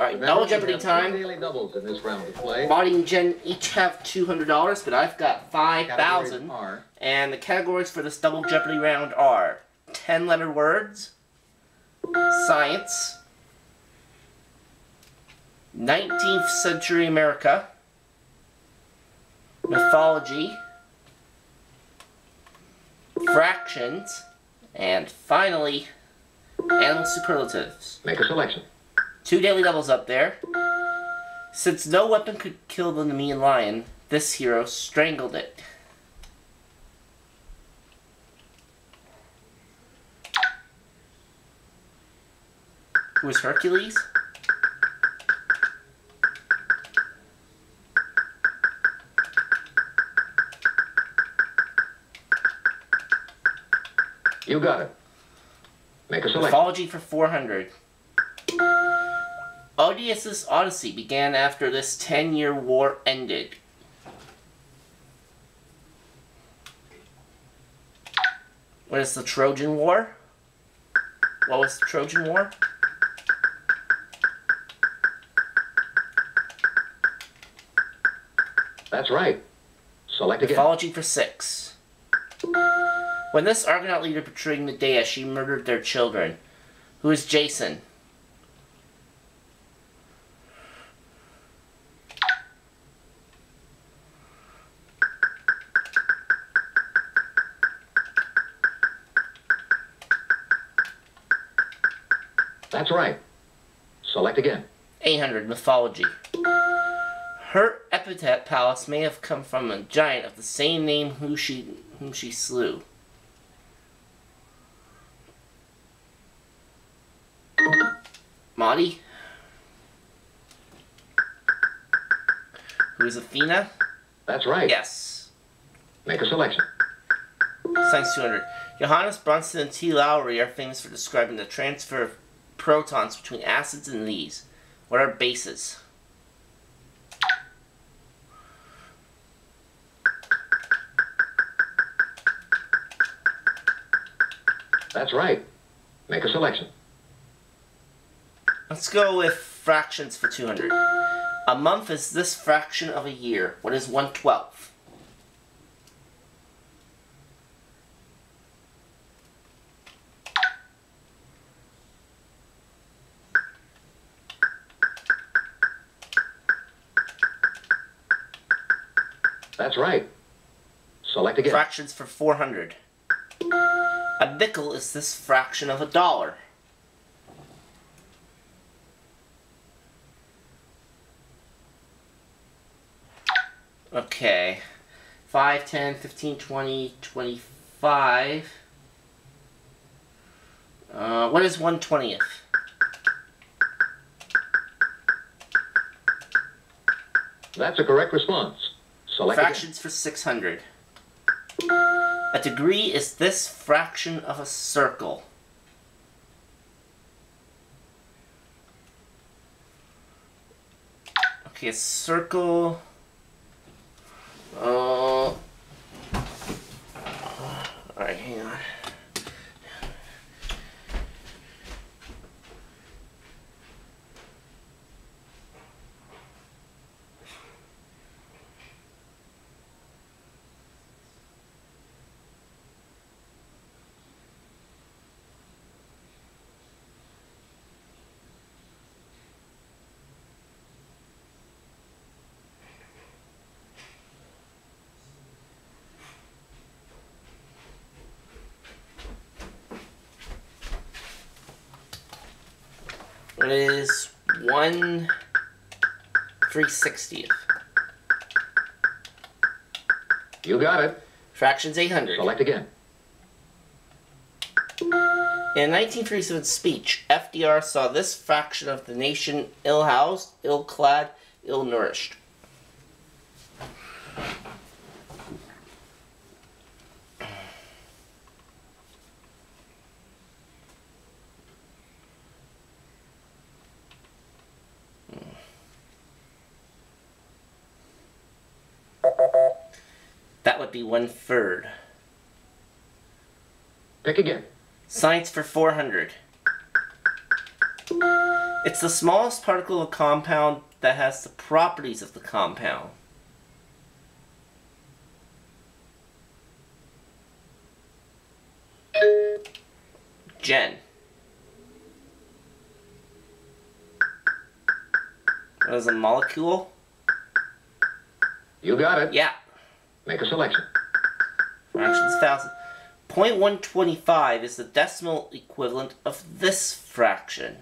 Alright, double Jeopardy time. Daily doubles in this round to play. Body and Jen each have $200, but I've got $5,000. And the categories for this double Jeopardy round are 10-letter words, science, 19th century America, mythology, fractions, and finally, animal superlatives. Make a selection. 2 daily doubles up there. Since no weapon could kill the Nemean lion, this hero strangled it. Who is Hercules? You got it. Make a selection. Mythology for 400. Odysseus' Odyssey began after this 10-year war ended. What is the Trojan War? What was the Trojan War? That's right. Select again. Mythology for 6. When this Argonaut leader portrayed Medea, she murdered their children. Who is Jason? That's right. Select again. 800. Mythology. Her epithet palace may have come from a giant of the same name whom she slew. Maudie? Who is Athena? That's right. Yes. Make a selection. Science 200. Johannes Brunson and T. Lowry are famous for describing the transfer of protons between acids and these. What are bases? That's right. Make a selection. Let's go with fractions for 200. A month is this fraction of a year. What is 1/12? That's right. Select again. Fractions for 400. A nickel is this fraction of a dollar. Okay. 5, 10, 15, 20, 25. What is 1/20th? That's a correct response. Select Fractions for 600. A degree is this fraction of a circle. Okay, a circle. Alright, hang on. What is 1/360th? You got it. Fractions 800. Select again. In a 1937 speech, FDR saw this fraction of the nation ill-housed, ill-clad, ill-nourished. That would be 1/3. Pick again. Science for 400. It's the smallest particle of a compound that has the properties of the compound. Gen. What is a molecule? You got it. Yeah. Make a selection. Fractions 1,000. 0.125 is the decimal equivalent of this fraction.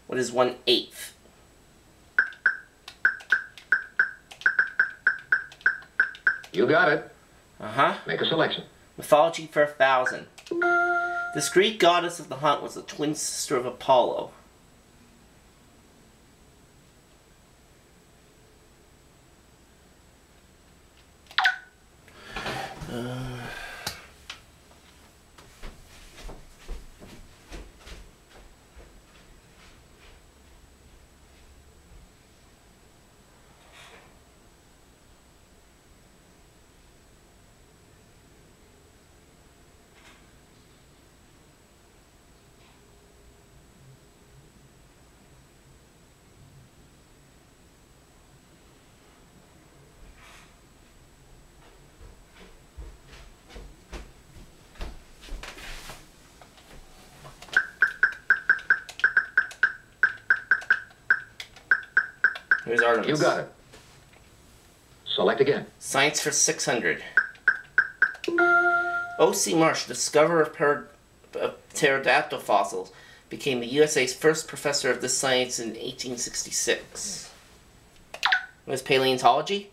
What is 1/8? You got it. Uh-huh. Make a selection. Mythology for 1,000. This Greek goddess of the hunt was the twin sister of Apollo. Here's Artemis. You got it. Select again. Science for 600. O.C. Marsh, discoverer of pterodactyl fossils, became the USA's first professor of this science in 1866. What is paleontology?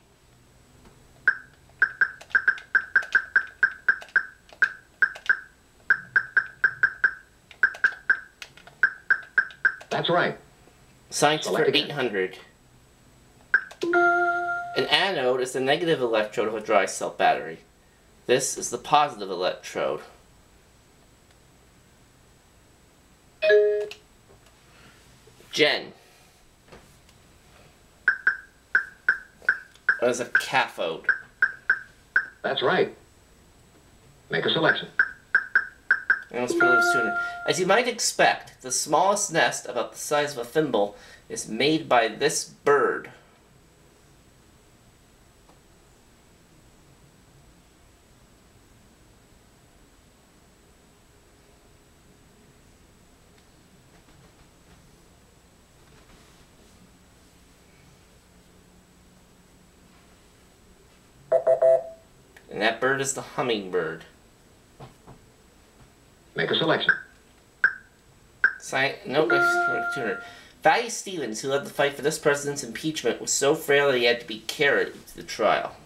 That's right. Science Select for again. 800. An anode is the negative electrode of a dry cell battery. This is the positive electrode. Gen. What is a cathode? That's right. Make a selection. As you might expect, the smallest nest, about the size of a thimble, is made by this bird. And that bird is the hummingbird. Make a selection. Nope, 200. Thaddeus Stevens, who led the fight for this president's impeachment, was so frail that he had to be carried to the trial.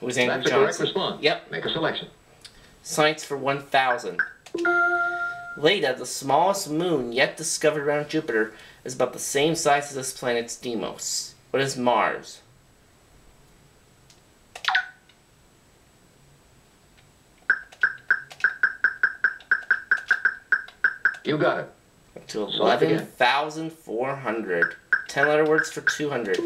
Was Andrew That's a Johnson. correct response. Yep. Make a selection. Science for 1,000. Leda, the smallest moon yet discovered around Jupiter, is about the same size as this planet's Deimos. What is Mars? You got it. Up to 11,400. 10-letter words for 200.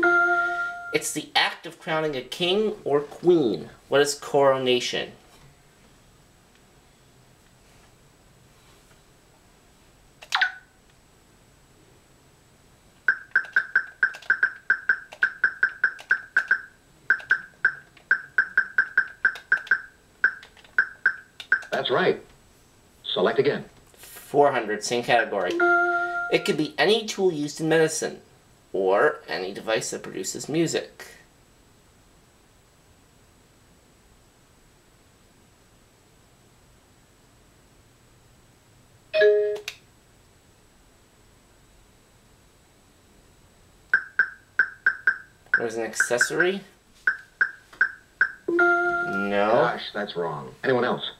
It's the act of crowning a king or queen. What is coronation? That's right. Select again. 400, same category. It could be any tool used in medicine, or any device that produces music. There's an accessory. No. Gosh, that's wrong. Anyone else?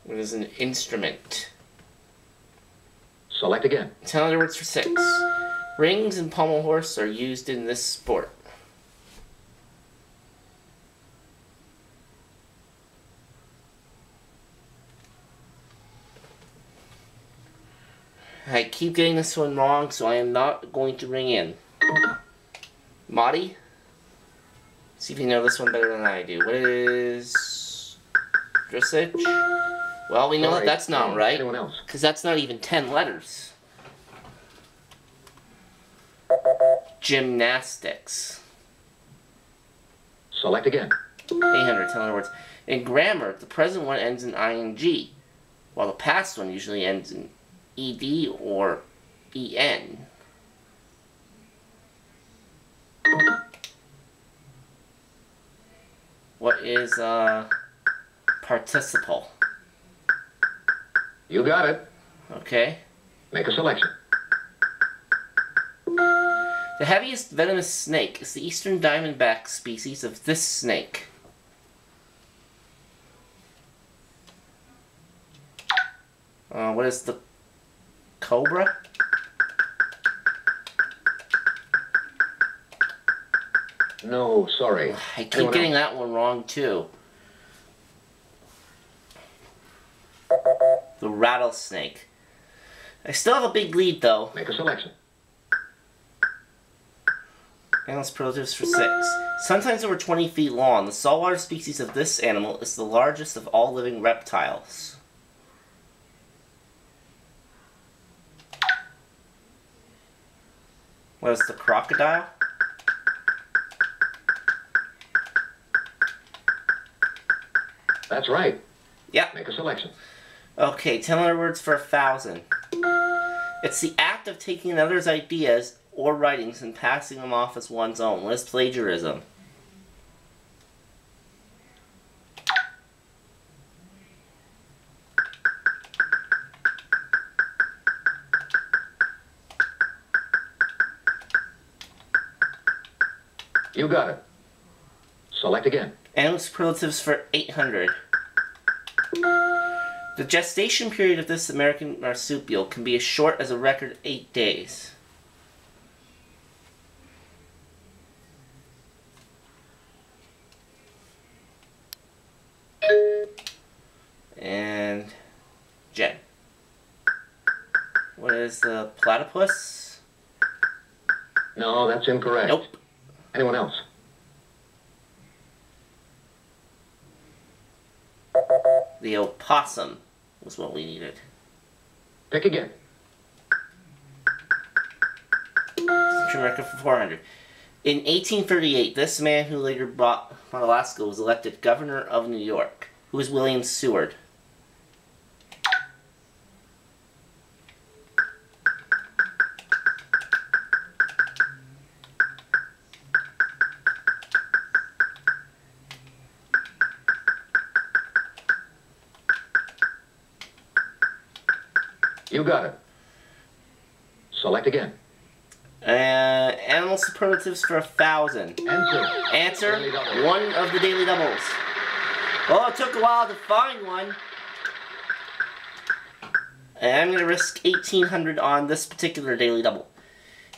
It is an instrument. Select again. 10 other words for 6. Rings and pommel horse are used in this sport. I keep getting this one wrong, so I am not going to ring in. Madi? See if you know this one better than I do. What is dressage? Well, we know that that's not right, Anyone else? because that's not even 10 letters. Gymnastics. Select again. 800, 10 other words. In grammar, the present one ends in ing, while the past one usually ends in ed or en. What is participle? You got it. Okay. Make a selection. The heaviest venomous snake is the eastern diamondback species of this snake. What is the cobra? No, sorry. I keep getting that one wrong too. The rattlesnake. I still have a big lead though. Make a selection. Animal superlatives for 6. Sometimes over 20 feet long, the saltwater species of this animal is the largest of all living reptiles. What is the crocodile? That's right. Yep. Make a selection. Okay, 10 other words for 1,000. It's the act of taking another's ideas or writings and passing them off as one's own. What is plagiarism? You got it. Select again. Animal superlatives for 800. The gestation period of this American marsupial can be as short as a record 8 days. And Jen. What is the platypus? No, that's incorrect. Nope. Anyone else? The opossum was what we needed. Pick again. Century record for 400. In 1838, this man who later bought Alaska was elected governor of New York. Who was William Seward? You got it. Select again. Animal superlatives for 1,000. Answer one of the daily doubles. Well, it took a while to find one. And I'm going to risk 1,800 on this particular daily double.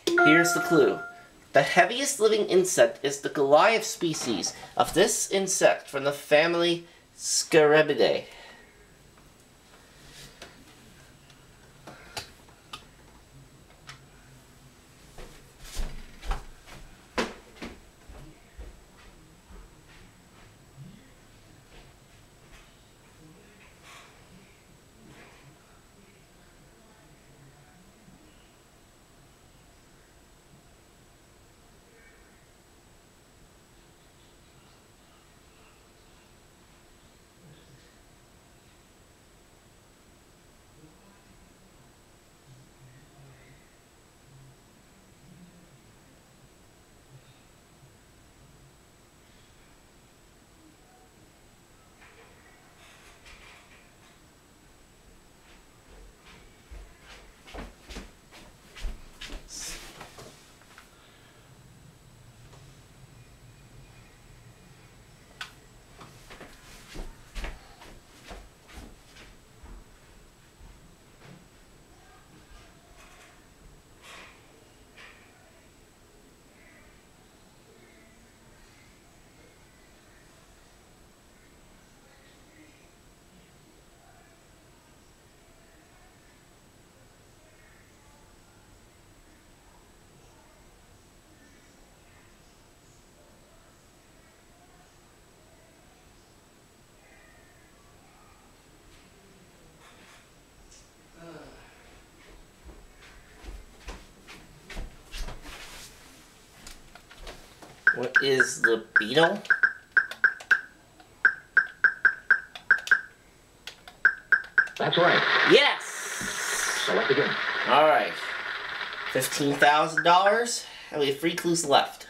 Here's the clue. The heaviest living insect is the Goliath species of this insect from the family Scarabidae. What is the beetle? That's right. Yes! Select again. Alright. $15,000. And we have 3 clues left.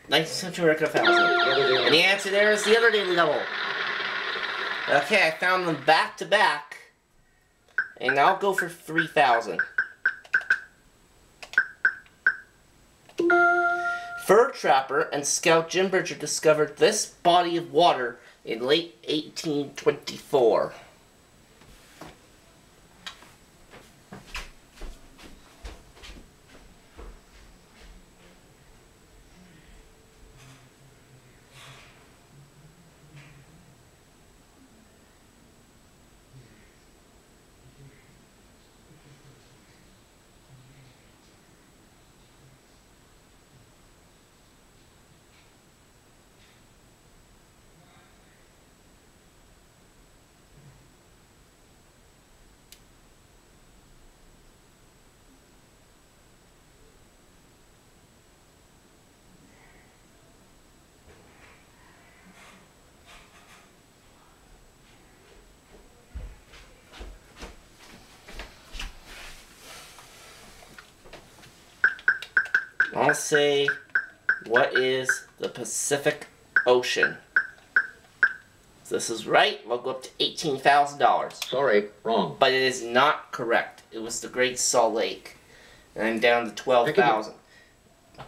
19th century record of housing. And the answer there is the other daily double. Okay, I found them back to back. And I'll go for 3,000. Fur trapper and scout Jim Bridger discovered this body of water in late 1824. I'll say, what is the Pacific Ocean? If this is right, we'll go up to $18,000. Sorry, wrong. But it is not correct. It was the Great Salt Lake. And I'm down to 12,000. But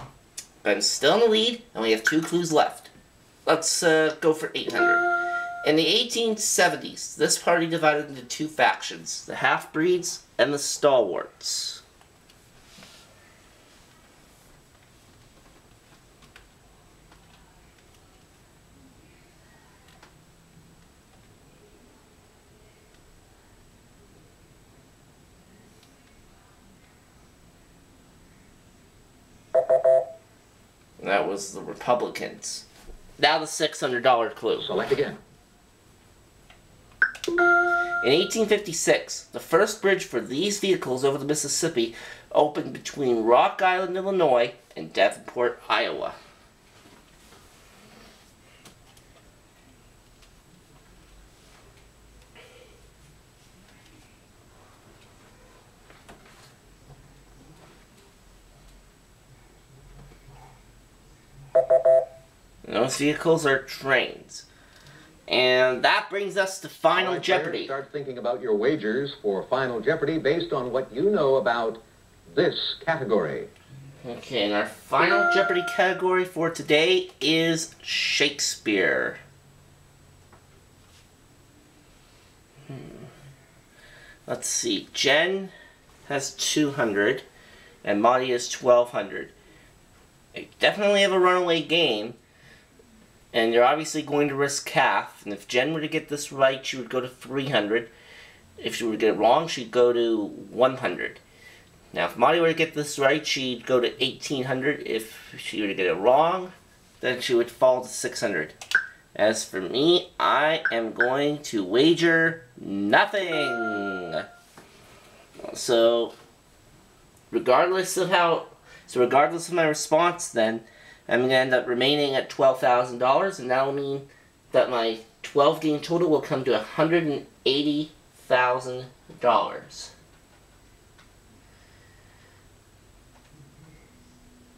I'm still in the lead, and we have 2 clues left. Let's go for 800. In the 1870s, this party divided into 2 factions, the half-breeds and the stalwarts. That was the Republicans. Now the $600 clue. Select again. In 1856, the first bridge for these vehicles over the Mississippi opened between Rock Island, Illinois, and Davenport, Iowa. Those vehicles are trains. And that brings us to Final Jeopardy. Start thinking about your wagers for Final Jeopardy based on what you know about this category. Okay, and our Final Jeopardy category for today is Shakespeare. Let's see. Jen has 200, and Monty has 1,200. I definitely have a runaway game. And you're obviously going to risk half. And if Jen were to get this right, she would go to 300. If she were to get it wrong, she'd go to 100. Now, if Monty were to get this right, she'd go to 1,800. If she were to get it wrong, then she would fall to 600. As for me, I am going to wager nothing. So, regardless of my response, then I'm going to end up remaining at $12,000, and that will mean that my 12-game total will come to $180,000.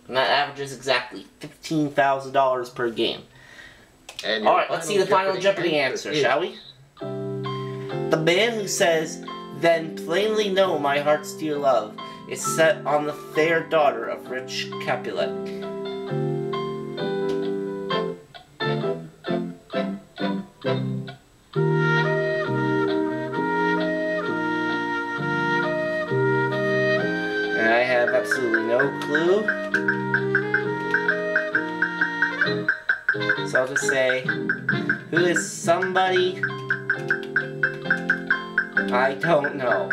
And that averages exactly $15,000 per game. Alright, let's see the Final Jeopardy answer, shall we? The man who says, "Then plainly know my heart's dear love," is set on the fair daughter of rich Capulet. And I have absolutely no clue. So I'll just say, who is somebody I don't know?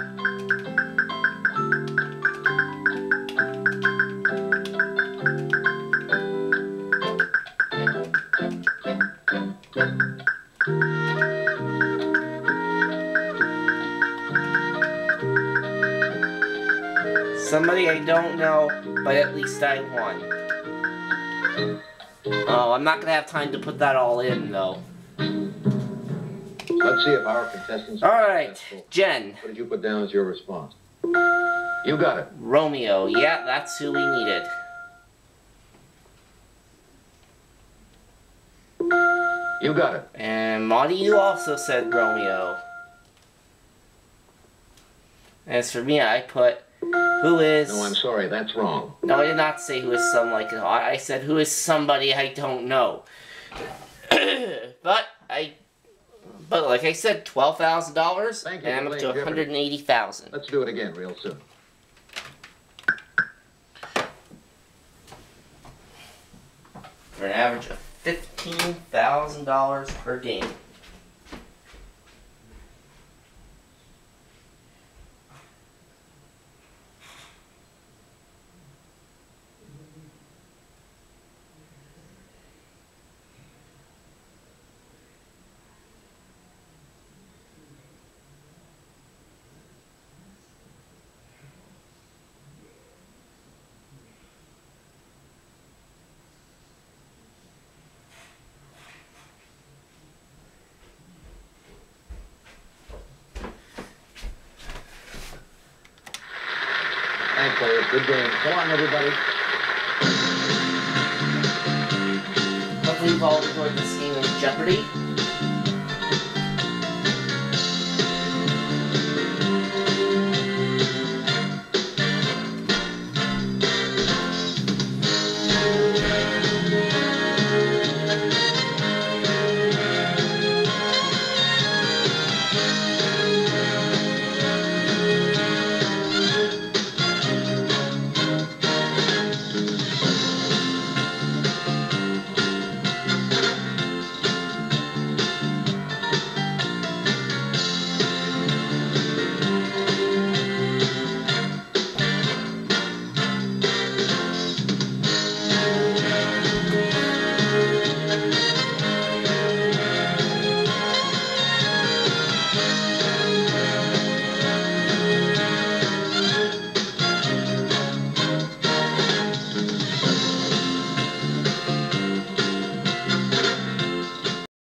Somebody I don't know, but at least I won. Oh, I'm not gonna have time to put that all in, though. Let's see if our contestants All are right, successful. Jen. What did you put down as your response? You got it. Romeo. Yeah, that's who we needed. You got it. And Monty, you also said Romeo. As for me, I put who is... No, I'm sorry, that's wrong. No, I did not say who is some like... I said who is somebody I don't know. But like I said, $12,000, Thank you and I'm for up to playing Jeopardy. $180,000. Let's do it again real soon. For an average of $15,000 per game. Thanks, players. Good game. So long, everybody. Hopefully you've all enjoyed this game of Jeopardy.